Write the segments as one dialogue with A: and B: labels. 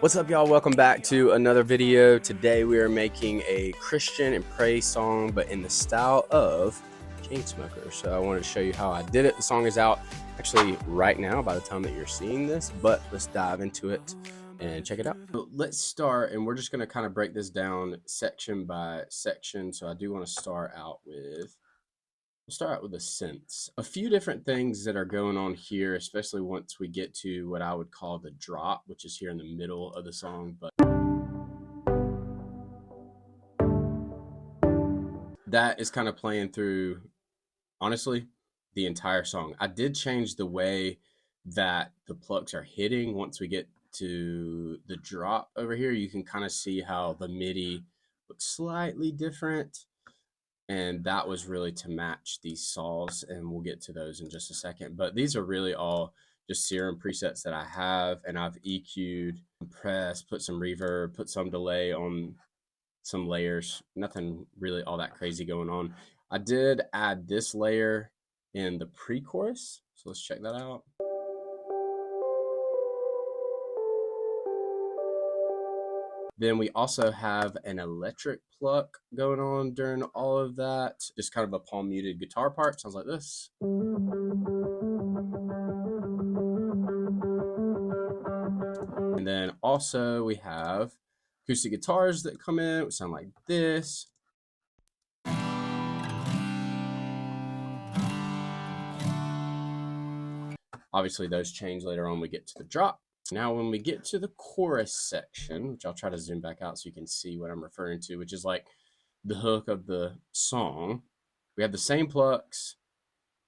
A: What's up, y'all? Welcome back to another video. Today we are making a Christian and praise song, but in the style of Chainsmokers. So I wanted to show you how I did it. The song is out actually right now by the time that you're seeing this, but let's dive into it and check it out. So let's start, and we're just going to kind of break this down section by section. So I do want to start out with the synths. A few different things that are going on here, especially once we get to what I would call the drop, which is here in the middle of the song. But that is kind of playing through, honestly, the entire song. I did change the way that the plucks are hitting. Once we get to the drop over here, you can kind of see how the MIDI looks slightly different. And that was really to match these saws, and we'll get to those in just a second. But these are really all just Serum presets that I have, and I've EQ'd, compressed, put some reverb, put some delay on some layers. Nothing really all that crazy going on. I did add this layer in the pre-chorus, so let's check that out. Then we also have an electric pluck going on during all of that. Just kind of a palm muted guitar part. Sounds like this. And then also we have acoustic guitars that come in, which sound like this. Obviously those change later on when we get to the drop. Now, when we get to the chorus section, which I'll try to zoom back out so you can see what I'm referring to, which is like the hook of the song, we have the same plucks.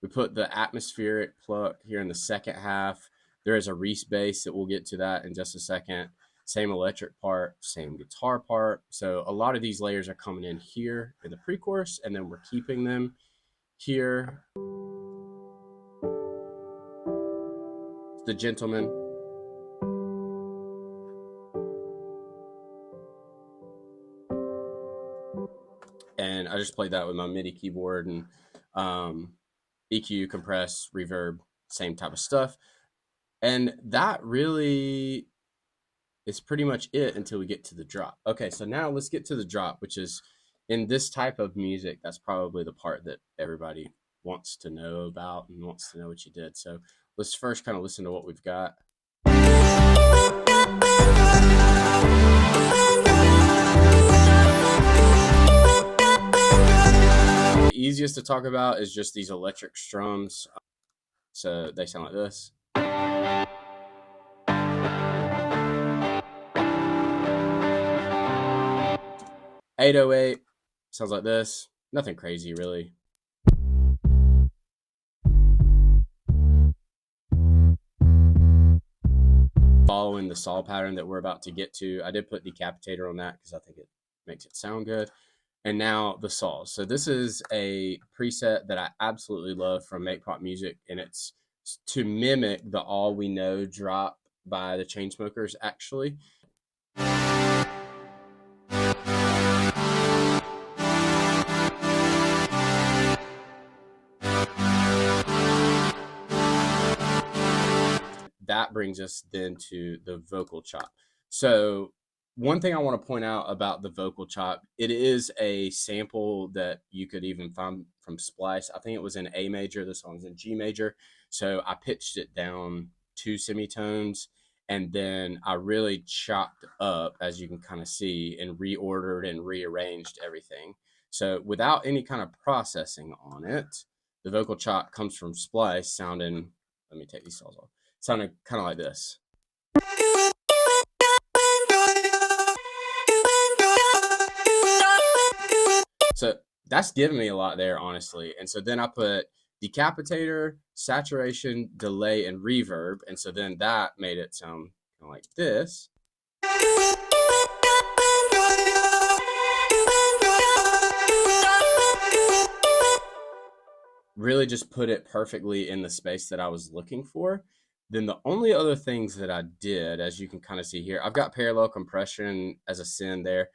A: We put the atmospheric pluck here in the second half. There is a Reese bass that we'll get to that in just a second. Same electric part, same guitar part. So a lot of these layers are coming in here in the pre-chorus, and then we're keeping them here. The Gentleman. And I just played that with my MIDI keyboard and EQ, compress, reverb, same type of stuff. And that really is pretty much it until we get to the drop. Okay, so now let's get to the drop, which is in this type of music, that's probably the part that everybody wants to know about and wants to know what you did. So let's first kind of listen to what we've got. The easiest to talk about is just these electric strums. So they sound like this. 808 sounds like this. Nothing crazy, really. Following the saw pattern that we're about to get to. I did put decapitator on that because I think it makes it sound good. And now the saws. So this is a preset that I absolutely love from Make Pop Music, and it's to mimic the All We Know drop by the Chainsmokers, actually. That brings us then to the vocal chop. So one thing I want to point out about the vocal chop, it is a sample that you could even find from Splice. I think it was in A major. The song's in G major. So I pitched it down 2 semitones, and then I really chopped up, as you can kind of see, and reordered and rearranged everything. So without any kind of processing on it, the vocal chop comes from Splice sounding, let me take these saws off, sounding kind of like this. So that's giving me a lot there, honestly. And so then I put decapitator, saturation, delay, and reverb. And so then that made it sound kind of like this. Really just put it perfectly in the space that I was looking for. Then the only other things that I did, as you can kind of see here, I've got parallel compression as a send there.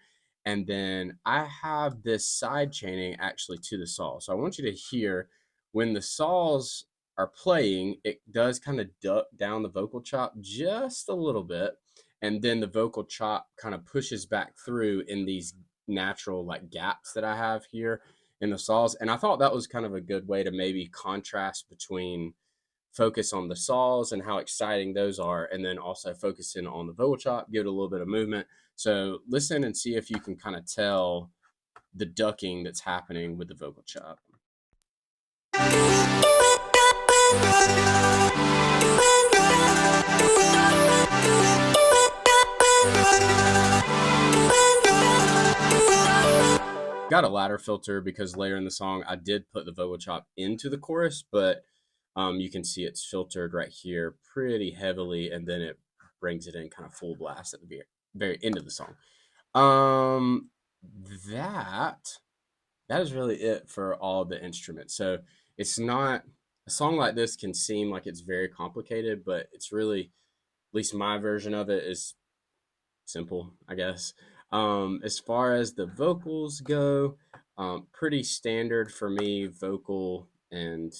A: And then I have this side chaining actually to the saw. So I want you to hear when the saws are playing, it does kind of duck down the vocal chop just a little bit. and then the vocal chop kind of pushes back through in these natural like gaps that I have here in the saws. And I thought that was kind of a good way to maybe contrast between focus on the saws and how exciting those are, and then also focusing on the vocal chop, give it a little bit of movement. So listen and see if you can kind of tell the ducking that's happening with the vocal chop. Got a ladder filter because later in the song I did put the vocal chop into the chorus, but you can see it's filtered right here pretty heavily, and then it brings it in kind of full blast at the very end of the song. That is really it for all the instruments. So it's not, a song like this can seem like it's very complicated, but it's really, at least my version of it is simple, I guess. As far as the vocals go, pretty standard for me, vocal and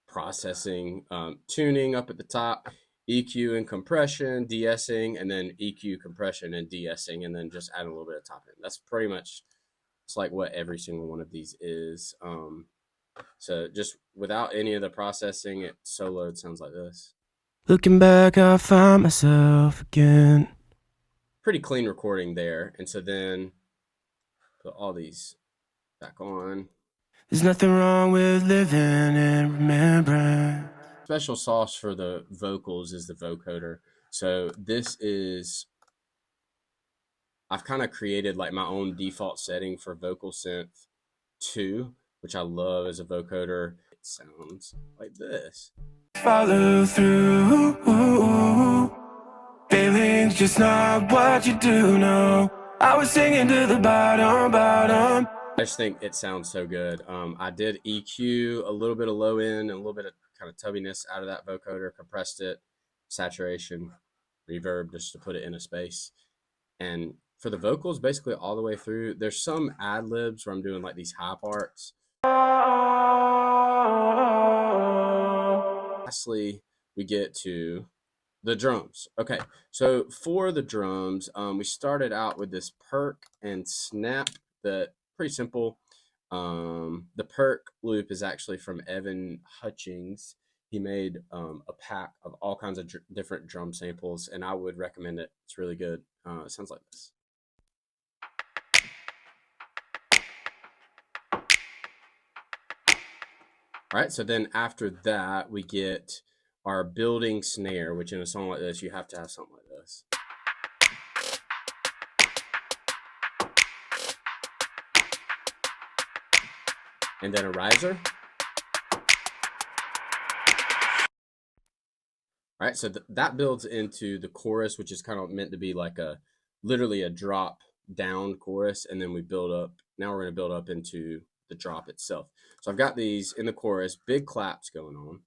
A: processing, tuning up at the top, EQ and compression, de-essing, and then EQ, compression, and de-essing, and then just add a little bit of top end. That's pretty much, it's like what every single one of these is. So just without any of the processing, it soloed sounds like this.
B: Looking back, I find myself again.
A: Pretty clean recording there. And so then put all these back on.
B: There's nothing wrong with living and remembering.
A: Special sauce for the vocals is the vocoder. So this is, I've kind of created like my own default setting for vocal synth 2, which I love as a vocoder. It sounds like this.
B: Follow through. Feelings just not what you do, no. I was singing to the bottom.
A: I just think it sounds so good. I did EQ a little bit of low end and a little bit of kind of tubbiness out of that vocoder, compressed it, saturation, reverb, just to put it in a space. And for the vocals, basically all the way through, there's some ad libs where I'm doing like these high parts. Lastly, we get to the drums. Okay, so for the drums, we started out with this perk and snap, that pretty simple. The perk loop is actually from Evan Hutchings. He made a pack of all kinds of different drum samples, and I would recommend it. It's really good. It sounds like this. All right, so then after that, we get our building snare, which in a song like this, you have to have something like this. And then a riser. All right, so that builds into the chorus, which is kind of meant to be like literally a drop down chorus, and then we build up. Now we're going to build up into the drop itself. So I've got these in the chorus, big claps going on.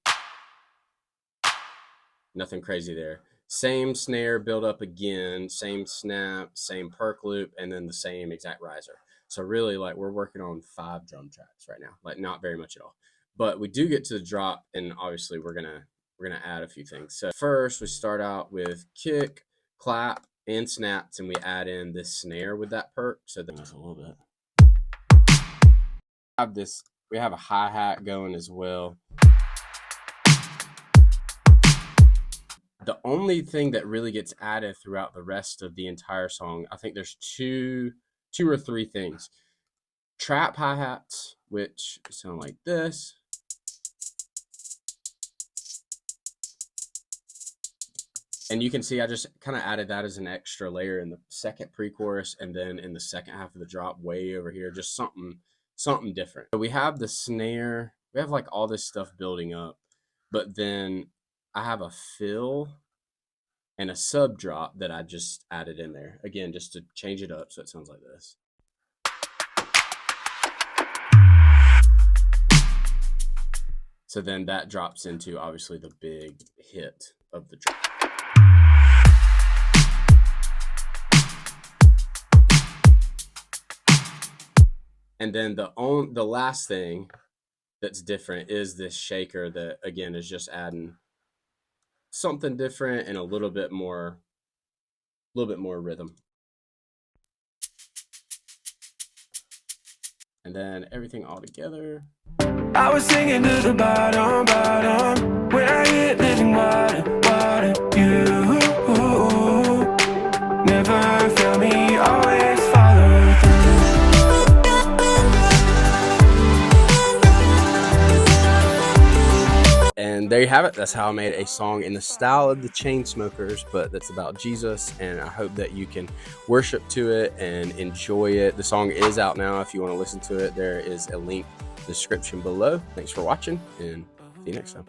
A: Nothing crazy there. Same snare build up again, same snap, same perk loop, and then the same exact riser. So really, like, we're working on 5 drum tracks right now, like not very much at all. But we do get to the drop, and obviously we're gonna add a few things. So first, we start out with kick, clap, and snaps, and we add in this snare with that perk. So that's a little bit. We have a hi-hat going as well. The only thing that really gets added throughout the rest of the entire song, I think there's two or three things. Trap hi-hats, which sound like this. And you can see I just kind of added that as an extra layer in the second pre-chorus, and then in the second half of the drop way over here, just something different. So we have the snare, we have like all this stuff building up, but then I have a fill and a sub drop that I just added in there. Again, just to change it up so it sounds like this. So then that drops into obviously the big hit of the drop. And then the last thing that's different is this shaker that, again, is just adding something different and a little bit more rhythm. And then everything all together.
B: I was singing to the bottom, bottom, when I hit living water, water. You never fail me, always follow through.
A: And there you have it. That's how I made a song in the style of the Chainsmokers, but that's about Jesus. And I hope that you can worship to it and enjoy it. The song is out now. If you want to listen to it, there is a link in the description below. Thanks for watching, and see you next time.